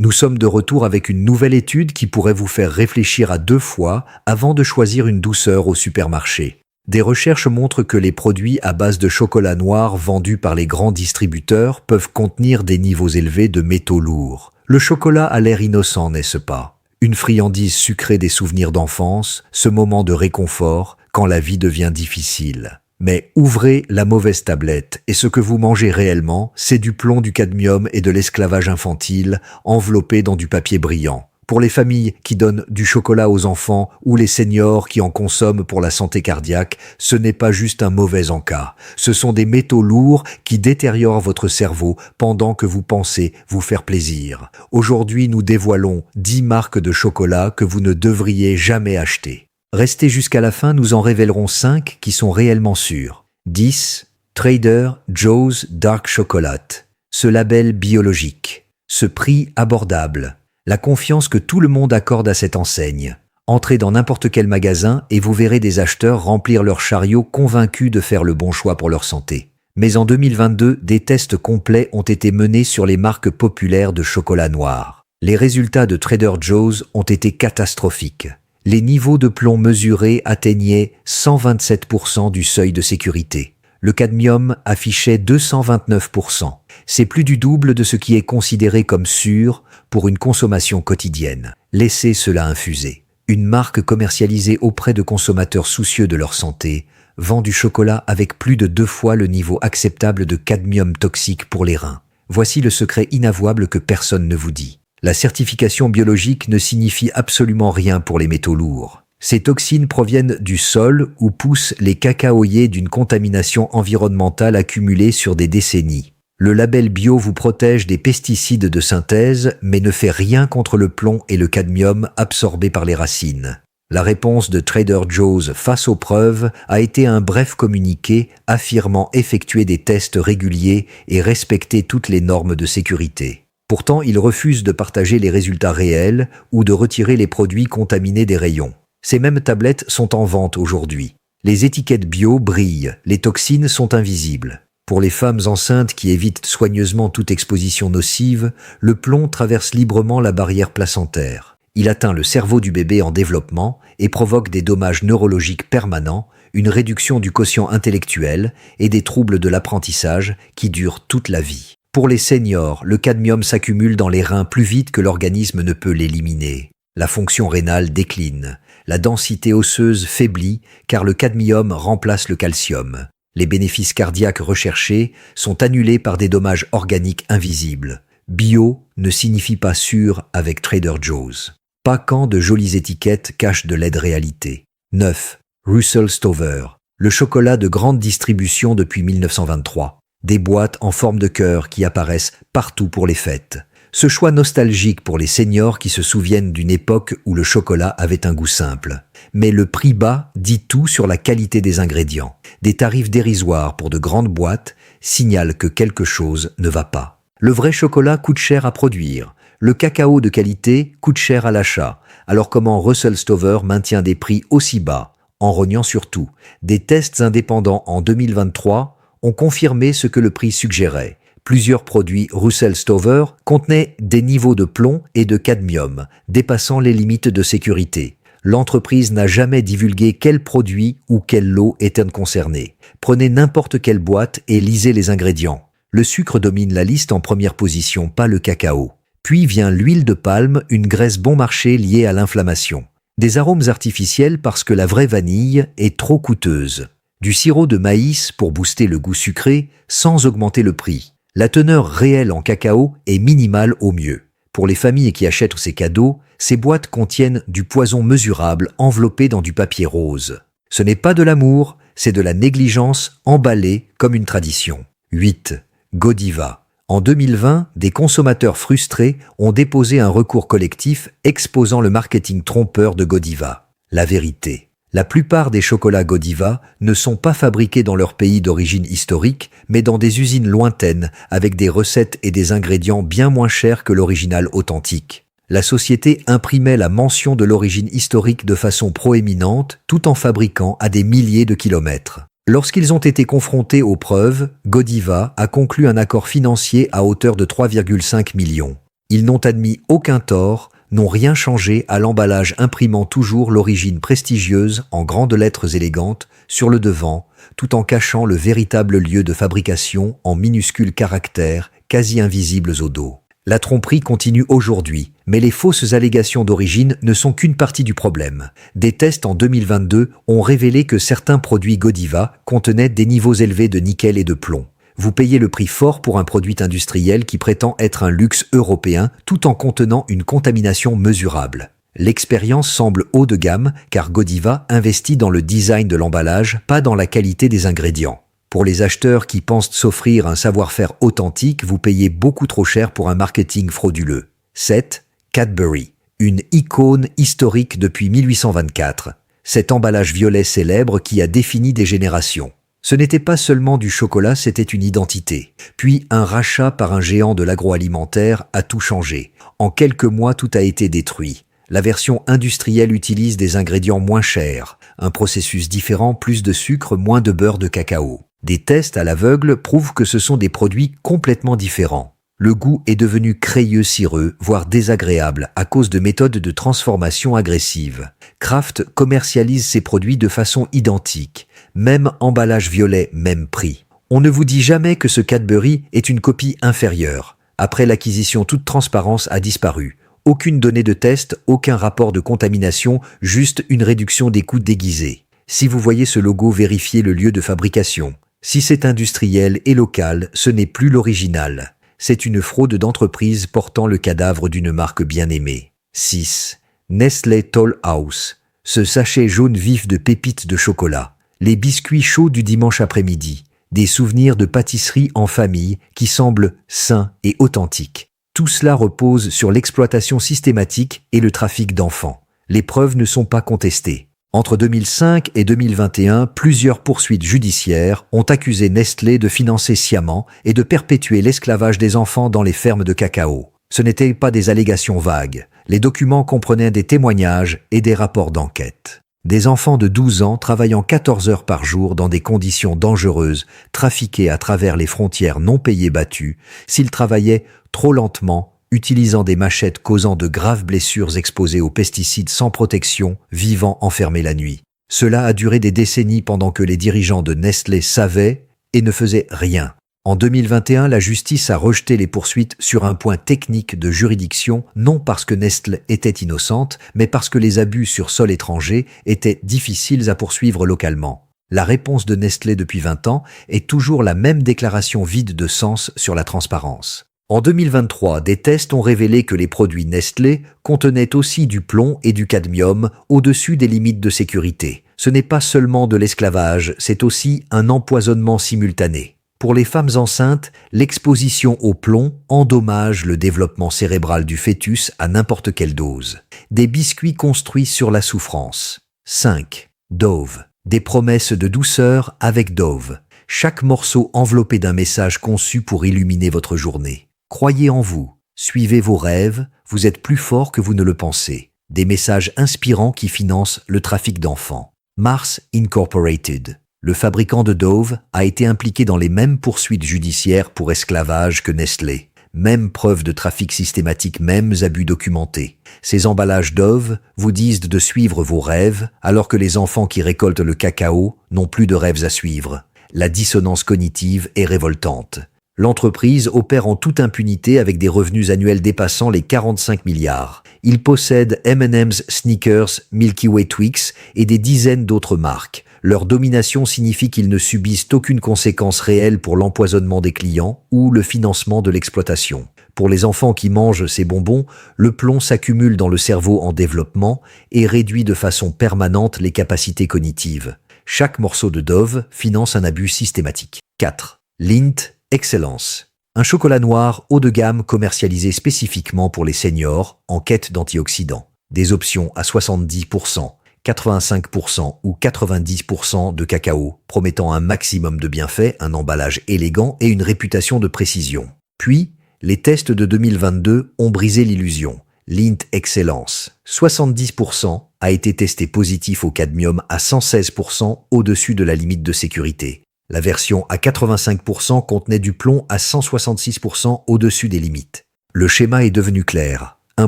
Nous sommes de retour avec une nouvelle étude qui pourrait vous faire réfléchir à 2 fois avant de choisir une douceur au supermarché. Des recherches montrent que les produits à base de chocolat noir vendus par les grands distributeurs peuvent contenir des niveaux élevés de métaux lourds. Le chocolat a l'air innocent, n'est-ce pas? Une friandise sucrée des souvenirs d'enfance, ce moment de réconfort quand la vie devient difficile. Mais ouvrez la mauvaise tablette et ce que vous mangez réellement, c'est du plomb, du cadmium et de l'esclavage infantile enveloppé dans du papier brillant. Pour les familles qui donnent du chocolat aux enfants ou les seniors qui en consomment pour la santé cardiaque, ce n'est pas juste un mauvais encas. Ce sont des métaux lourds qui détériorent votre cerveau pendant que vous pensez vous faire plaisir. Aujourd'hui, nous dévoilons 10 marques de chocolat que vous ne devriez jamais acheter. Restez jusqu'à la fin, nous en révélerons 5 qui sont réellement sûrs. 10. Trader Joe's Dark Chocolate. Ce label biologique. Ce prix abordable. La confiance que tout le monde accorde à cette enseigne. Entrez dans n'importe quel magasin et vous verrez des acheteurs remplir leur chariot convaincus de faire le bon choix pour leur santé. Mais en 2022, des tests complets ont été menés sur les marques populaires de chocolat noir. Les résultats de Trader Joe's ont été catastrophiques. Les niveaux de plomb mesurés atteignaient 127% du seuil de sécurité. Le cadmium affichait 229%. C'est plus du double de ce qui est considéré comme sûr pour une consommation quotidienne. Laissez cela infuser. Une marque commercialisée auprès de consommateurs soucieux de leur santé vend du chocolat avec plus de 2 fois le niveau acceptable de cadmium toxique pour les reins. Voici le secret inavouable que personne ne vous dit. La certification biologique ne signifie absolument rien pour les métaux lourds. Ces toxines proviennent du sol où poussent les cacaoyers d'une contamination environnementale accumulée sur des décennies. Le label bio vous protège des pesticides de synthèse, mais ne fait rien contre le plomb et le cadmium absorbés par les racines. La réponse de Trader Joe's face aux preuves a été un bref communiqué affirmant effectuer des tests réguliers et respecter toutes les normes de sécurité. Pourtant, il refuse de partager les résultats réels ou de retirer les produits contaminés des rayons. Ces mêmes tablettes sont en vente aujourd'hui. Les étiquettes bio brillent, les toxines sont invisibles. Pour les femmes enceintes qui évitent soigneusement toute exposition nocive, le plomb traverse librement la barrière placentaire. Il atteint le cerveau du bébé en développement et provoque des dommages neurologiques permanents, une réduction du quotient intellectuel et des troubles de l'apprentissage qui durent toute la vie. Pour les seniors, le cadmium s'accumule dans les reins plus vite que l'organisme ne peut l'éliminer. La fonction rénale décline. La densité osseuse faiblit car le cadmium remplace le calcium. Les bénéfices cardiaques recherchés sont annulés par des dommages organiques invisibles. Bio ne signifie pas sûr avec Trader Joe's. Pas quand de jolies étiquettes cachent de laides réalités. 9. Russell Stover. Le chocolat de grande distribution depuis 1923. Des boîtes en forme de cœur qui apparaissent partout pour les fêtes. Ce choix nostalgique pour les seniors qui se souviennent d'une époque où le chocolat avait un goût simple. Mais le prix bas dit tout sur la qualité des ingrédients. Des tarifs dérisoires pour de grandes boîtes signalent que quelque chose ne va pas. Le vrai chocolat coûte cher à produire. Le cacao de qualité coûte cher à l'achat. Alors comment Russell Stover maintient des prix aussi bas? En rognant sur tout. Des tests indépendants en 2023 ont confirmé ce que le prix suggérait. Plusieurs produits Russell Stover contenaient des niveaux de plomb et de cadmium, dépassant les limites de sécurité. L'entreprise n'a jamais divulgué quel produit ou quel lot était concerné. Prenez n'importe quelle boîte et lisez les ingrédients. Le sucre domine la liste en première position, pas le cacao. Puis vient l'huile de palme, une graisse bon marché liée à l'inflammation. Des arômes artificiels parce que la vraie vanille est trop coûteuse. Du sirop de maïs pour booster le goût sucré sans augmenter le prix. La teneur réelle en cacao est minimale au mieux. Pour les familles qui achètent ces cadeaux, ces boîtes contiennent du poison mesurable enveloppé dans du papier rose. Ce n'est pas de l'amour, c'est de la négligence emballée comme une tradition. 8. Godiva. En 2020, des consommateurs frustrés ont déposé un recours collectif exposant le marketing trompeur de Godiva. La vérité. La plupart des chocolats Godiva ne sont pas fabriqués dans leur pays d'origine historique, mais dans des usines lointaines, avec des recettes et des ingrédients bien moins chers que l'original authentique. La société imprimait la mention de l'origine historique de façon proéminente, tout en fabriquant à des milliers de kilomètres. Lorsqu'ils ont été confrontés aux preuves, Godiva a conclu un accord financier à hauteur de 3,5 millions. Ils n'ont admis aucun tort, n'ont rien changé à l'emballage imprimant toujours l'origine prestigieuse en grandes lettres élégantes sur le devant, tout en cachant le véritable lieu de fabrication en minuscules caractères quasi invisibles au dos. La tromperie continue aujourd'hui, mais les fausses allégations d'origine ne sont qu'une partie du problème. Des tests en 2022 ont révélé que certains produits Godiva contenaient des niveaux élevés de nickel et de plomb. Vous payez le prix fort pour un produit industriel qui prétend être un luxe européen tout en contenant une contamination mesurable. L'expérience semble haut de gamme car Godiva investit dans le design de l'emballage, pas dans la qualité des ingrédients. Pour les acheteurs qui pensent s'offrir un savoir-faire authentique, vous payez beaucoup trop cher pour un marketing frauduleux. 7. Cadbury, une icône historique depuis 1824. Cet emballage violet célèbre qui a défini des générations. Ce n'était pas seulement du chocolat, c'était une identité. Puis un rachat par un géant de l'agroalimentaire a tout changé. En quelques mois, tout a été détruit. La version industrielle utilise des ingrédients moins chers, un processus différent, plus de sucre, moins de beurre de cacao. Des tests à l'aveugle prouvent que ce sont des produits complètement différents. Le goût est devenu crayeux cireux, voire désagréable, à cause de méthodes de transformation agressives. Kraft commercialise ses produits de façon identique. Même emballage violet, même prix. On ne vous dit jamais que ce Cadbury est une copie inférieure. Après l'acquisition, toute transparence a disparu. Aucune donnée de test, aucun rapport de contamination, juste une réduction des coûts déguisés. Si vous voyez ce logo, vérifiez le lieu de fabrication. Si c'est industriel et local, ce n'est plus l'original. C'est une fraude d'entreprise portant le cadavre d'une marque bien aimée. 6. Nestlé Toll House. Ce sachet jaune vif de pépites de chocolat. Les biscuits chauds du dimanche après-midi. Des souvenirs de pâtisserie en famille qui semblent sains et authentiques. Tout cela repose sur l'exploitation systématique et le trafic d'enfants. Les preuves ne sont pas contestées. Entre 2005 et 2021, plusieurs poursuites judiciaires ont accusé Nestlé de financer sciemment et de perpétuer l'esclavage des enfants dans les fermes de cacao. Ce n'étaient pas des allégations vagues. Les documents comprenaient des témoignages et des rapports d'enquête. Des enfants de 12 ans travaillant 14 heures par jour dans des conditions dangereuses, trafiqués à travers les frontières non payées battues, s'ils travaillaient trop lentement, utilisant des machettes causant de graves blessures exposées aux pesticides sans protection, vivant enfermés la nuit. Cela a duré des décennies pendant que les dirigeants de Nestlé savaient et ne faisaient rien. En 2021, la justice a rejeté les poursuites sur un point technique de juridiction, non parce que Nestlé était innocente, mais parce que les abus sur sol étranger étaient difficiles à poursuivre localement. La réponse de Nestlé depuis 20 ans est toujours la même déclaration vide de sens sur la transparence. En 2023, des tests ont révélé que les produits Nestlé contenaient aussi du plomb et du cadmium au-dessus des limites de sécurité. Ce n'est pas seulement de l'esclavage, c'est aussi un empoisonnement simultané. Pour les femmes enceintes, l'exposition au plomb endommage le développement cérébral du fœtus à n'importe quelle dose. Des biscuits construits sur la souffrance. 5. Dove. Des promesses de douceur avec Dove. Chaque morceau enveloppé d'un message conçu pour illuminer votre journée. Croyez en vous, suivez vos rêves, vous êtes plus fort que vous ne le pensez. Des messages inspirants qui financent le trafic d'enfants. Mars Incorporated. Le fabricant de Dove a été impliqué dans les mêmes poursuites judiciaires pour esclavage que Nestlé. Même preuve de trafic systématique, mêmes abus documentés. Ces emballages Dove vous disent de suivre vos rêves, alors que les enfants qui récoltent le cacao n'ont plus de rêves à suivre. La dissonance cognitive est révoltante. L'entreprise opère en toute impunité avec des revenus annuels dépassant les 45 milliards. Il possède M&M's, Snickers, Milky Way Twix et des dizaines d'autres marques. Leur domination signifie qu'ils ne subissent aucune conséquence réelle pour l'empoisonnement des clients ou le financement de l'exploitation. Pour les enfants qui mangent ces bonbons, le plomb s'accumule dans le cerveau en développement et réduit de façon permanente les capacités cognitives. Chaque morceau de Dove finance un abus systématique. 4. Lindt Excellence. Un chocolat noir haut de gamme commercialisé spécifiquement pour les seniors en quête d'antioxydants. Des options à 70%, 85% ou 90% de cacao, promettant un maximum de bienfaits, un emballage élégant et une réputation de précision. Puis, les tests de 2022 ont brisé l'illusion. Lindt Excellence. 70% a été testé positif au cadmium à 116% au-dessus de la limite de sécurité. La version à 85% contenait du plomb à 166% au-dessus des limites. Le schéma est devenu clair. Un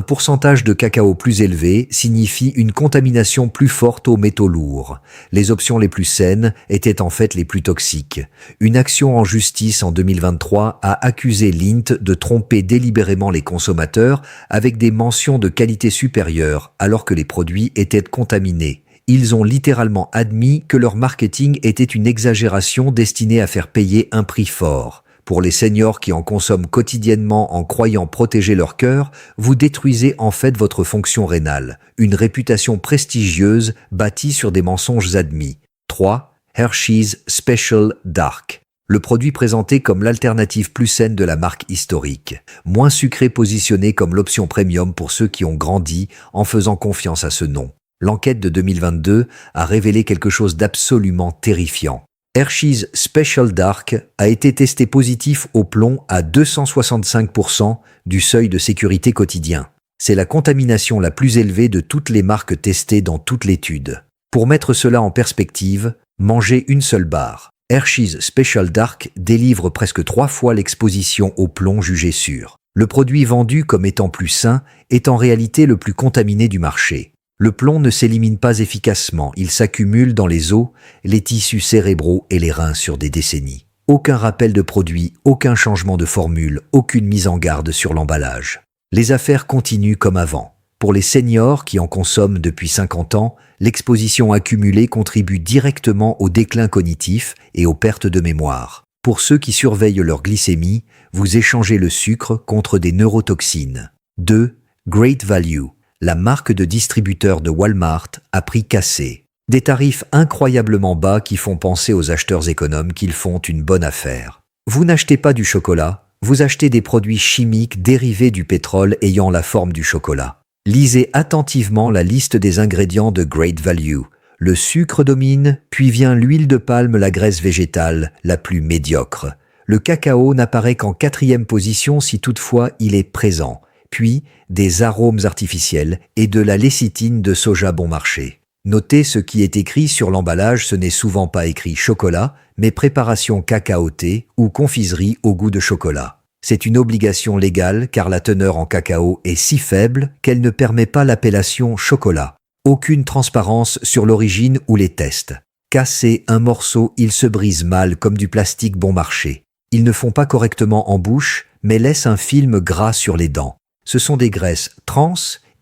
pourcentage de cacao plus élevé signifie une contamination plus forte aux métaux lourds. Les options les plus saines étaient en fait les plus toxiques. Une action en justice en 2023 a accusé Lindt de tromper délibérément les consommateurs avec des mentions de qualité supérieure alors que les produits étaient contaminés. Ils ont littéralement admis que leur marketing était une exagération destinée à faire payer un prix fort. Pour les seniors qui en consomment quotidiennement en croyant protéger leur cœur, vous détruisez en fait votre fonction rénale, une réputation prestigieuse bâtie sur des mensonges admis. 3. Hershey's Special Dark. Le produit présenté comme l'alternative plus saine de la marque historique. Moins sucré, positionné comme l'option premium pour ceux qui ont grandi en faisant confiance à ce nom. L'enquête de 2022 a révélé quelque chose d'absolument terrifiant. Hershey's Special Dark a été testé positif au plomb à 265% du seuil de sécurité quotidien. C'est la contamination la plus élevée de toutes les marques testées dans toute l'étude. Pour mettre cela en perspective, mangez une seule barre. Hershey's Special Dark délivre presque 3 fois l'exposition au plomb jugée sûre. Le produit vendu comme étant plus sain est en réalité le plus contaminé du marché. Le plomb ne s'élimine pas efficacement, il s'accumule dans les os, les tissus cérébraux et les reins sur des décennies. Aucun rappel de produit, aucun changement de formule, aucune mise en garde sur l'emballage. Les affaires continuent comme avant. Pour les seniors qui en consomment depuis 50 ans, l'exposition accumulée contribue directement au déclin cognitif et aux pertes de mémoire. Pour ceux qui surveillent leur glycémie, vous échangez le sucre contre des neurotoxines. 2. Great Value. La marque de distributeur de Walmart a prix cassé. Des tarifs incroyablement bas qui font penser aux acheteurs économes qu'ils font une bonne affaire. Vous n'achetez pas du chocolat, vous achetez des produits chimiques dérivés du pétrole ayant la forme du chocolat. Lisez attentivement la liste des ingrédients de Great Value. Le sucre domine, puis vient l'huile de palme, la graisse végétale, la plus médiocre. Le cacao n'apparaît qu'en 4e position si toutefois il est présent. Puis des arômes artificiels et de la lécithine de soja bon marché. Notez ce qui est écrit sur l'emballage, ce n'est souvent pas écrit chocolat, mais préparation cacaotée ou confiserie au goût de chocolat. C'est une obligation légale car la teneur en cacao est si faible qu'elle ne permet pas l'appellation chocolat. Aucune transparence sur l'origine ou les tests. Casser un morceau, il se brise mal comme du plastique bon marché. Ils ne font pas correctement en bouche, mais laissent un film gras sur les dents. Ce sont des graisses trans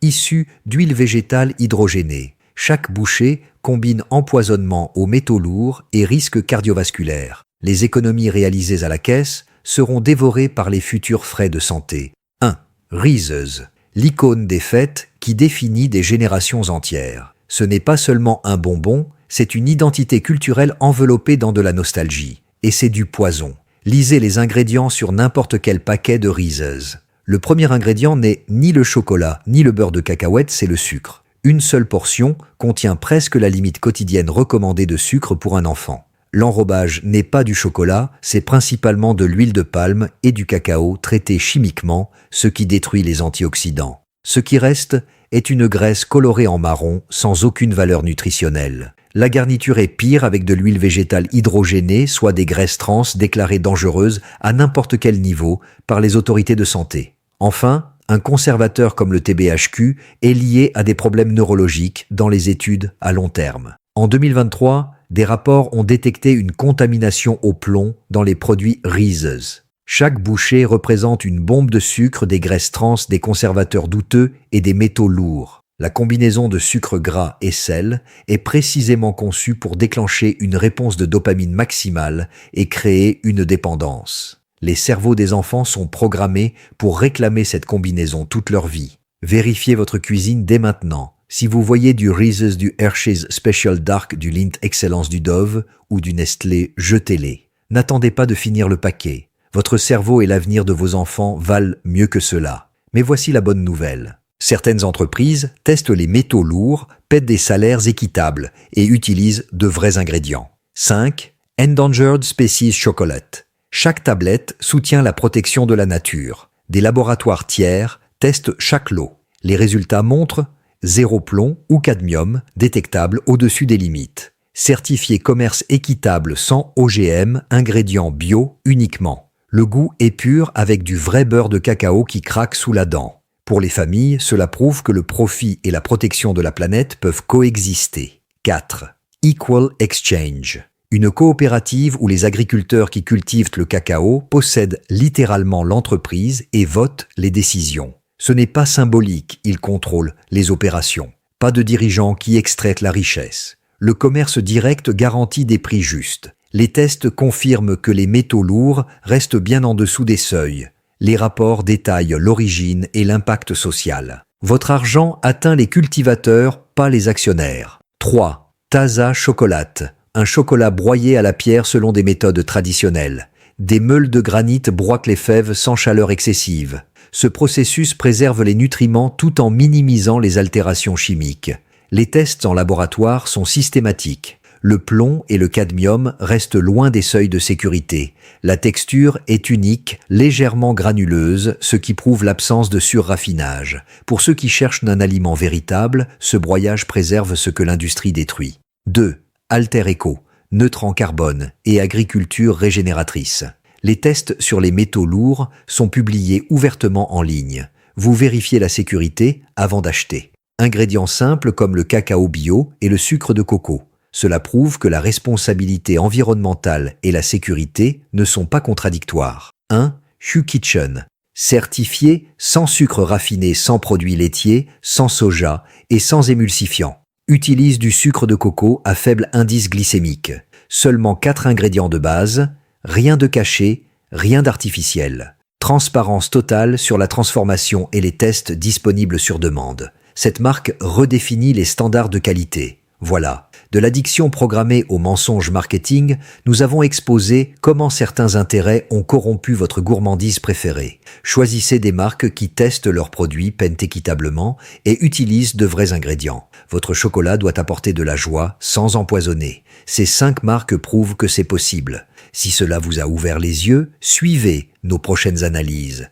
issues d'huile végétale hydrogénée. Chaque bouchée combine empoisonnement aux métaux lourds et risques cardiovasculaires. Les économies réalisées à la caisse seront dévorées par les futurs frais de santé. 1. Reese's, l'icône des fêtes qui définit des générations entières. Ce n'est pas seulement un bonbon, c'est une identité culturelle enveloppée dans de la nostalgie. Et c'est du poison. Lisez les ingrédients sur n'importe quel paquet de Reese's. Le premier ingrédient n'est ni le chocolat ni le beurre de cacahuète, c'est le sucre. Une seule portion contient presque la limite quotidienne recommandée de sucre pour un enfant. L'enrobage n'est pas du chocolat, c'est principalement de l'huile de palme et du cacao traités chimiquement, ce qui détruit les antioxydants. Ce qui reste est une graisse colorée en marron sans aucune valeur nutritionnelle. La garniture est pire avec de l'huile végétale hydrogénée, soit des graisses trans déclarées dangereuses à n'importe quel niveau par les autorités de santé. Enfin, un conservateur comme le TBHQ est lié à des problèmes neurologiques dans les études à long terme. En 2023, des rapports ont détecté une contamination au plomb dans les produits Reese's. Chaque bouchée représente une bombe de sucre, des graisses trans, des conservateurs douteux et des métaux lourds. La combinaison de sucre gras et sel est précisément conçue pour déclencher une réponse de dopamine maximale et créer une dépendance. Les cerveaux des enfants sont programmés pour réclamer cette combinaison toute leur vie. Vérifiez votre cuisine dès maintenant. Si vous voyez du Reese's, du Hershey's Special Dark, du Lindt Excellence du Dove ou du Nestlé, jetez-les. N'attendez pas de finir le paquet. Votre cerveau et l'avenir de vos enfants valent mieux que cela. Mais voici la bonne nouvelle. Certaines entreprises testent les métaux lourds, paient des salaires équitables et utilisent de vrais ingrédients. 5. Endangered Species Chocolate. Chaque tablette soutient la protection de la nature. Des laboratoires tiers testent chaque lot. Les résultats montrent 0 plomb ou cadmium détectable au-dessus des limites. Certifié commerce équitable sans OGM, ingrédients bio uniquement. Le goût est pur avec du vrai beurre de cacao qui craque sous la dent. Pour les familles, cela prouve que le profit et la protection de la planète peuvent coexister. 4. Equal Exchange. Une coopérative où les agriculteurs qui cultivent le cacao possèdent littéralement l'entreprise et votent les décisions. Ce n'est pas symbolique, ils contrôlent les opérations. Pas de dirigeants qui extraient la richesse. Le commerce direct garantit des prix justes. Les tests confirment que les métaux lourds restent bien en dessous des seuils. Les rapports détaillent l'origine et l'impact social. Votre argent atteint les cultivateurs, pas les actionnaires. 3. Taza Chocolate. Un chocolat broyé à la pierre selon des méthodes traditionnelles. Des meules de granit broient les fèves sans chaleur excessive. Ce processus préserve les nutriments tout en minimisant les altérations chimiques. Les tests en laboratoire sont systématiques. Le plomb et le cadmium restent loin des seuils de sécurité. La texture est unique, légèrement granuleuse, ce qui prouve l'absence de surraffinage. Pour ceux qui cherchent un aliment véritable, ce broyage préserve ce que l'industrie détruit. 2. Alter Eco, neutre en carbone et agriculture régénératrice. Les tests sur les métaux lourds sont publiés ouvertement en ligne. Vous vérifiez la sécurité avant d'acheter. Ingrédients simples comme le cacao bio et le sucre de coco. Cela prouve que la responsabilité environnementale et la sécurité ne sont pas contradictoires. 1. Hue Kitchen. Certifié sans sucre raffiné, sans produits laitiers, sans soja et sans émulsifiant. Utilise du sucre de coco à faible indice glycémique. Seulement 4 ingrédients de base, rien de caché, rien d'artificiel. Transparence totale sur la transformation et les tests disponibles sur demande. Cette marque redéfinit les standards de qualité. Voilà. De l'addiction programmée au mensonge marketing, nous avons exposé comment certains intérêts ont corrompu votre gourmandise préférée. Choisissez des marques qui testent leurs produits, peinent équitablement et utilisent de vrais ingrédients. Votre chocolat doit apporter de la joie sans empoisonner. Ces 5 marques prouvent que c'est possible. Si cela vous a ouvert les yeux, suivez nos prochaines analyses.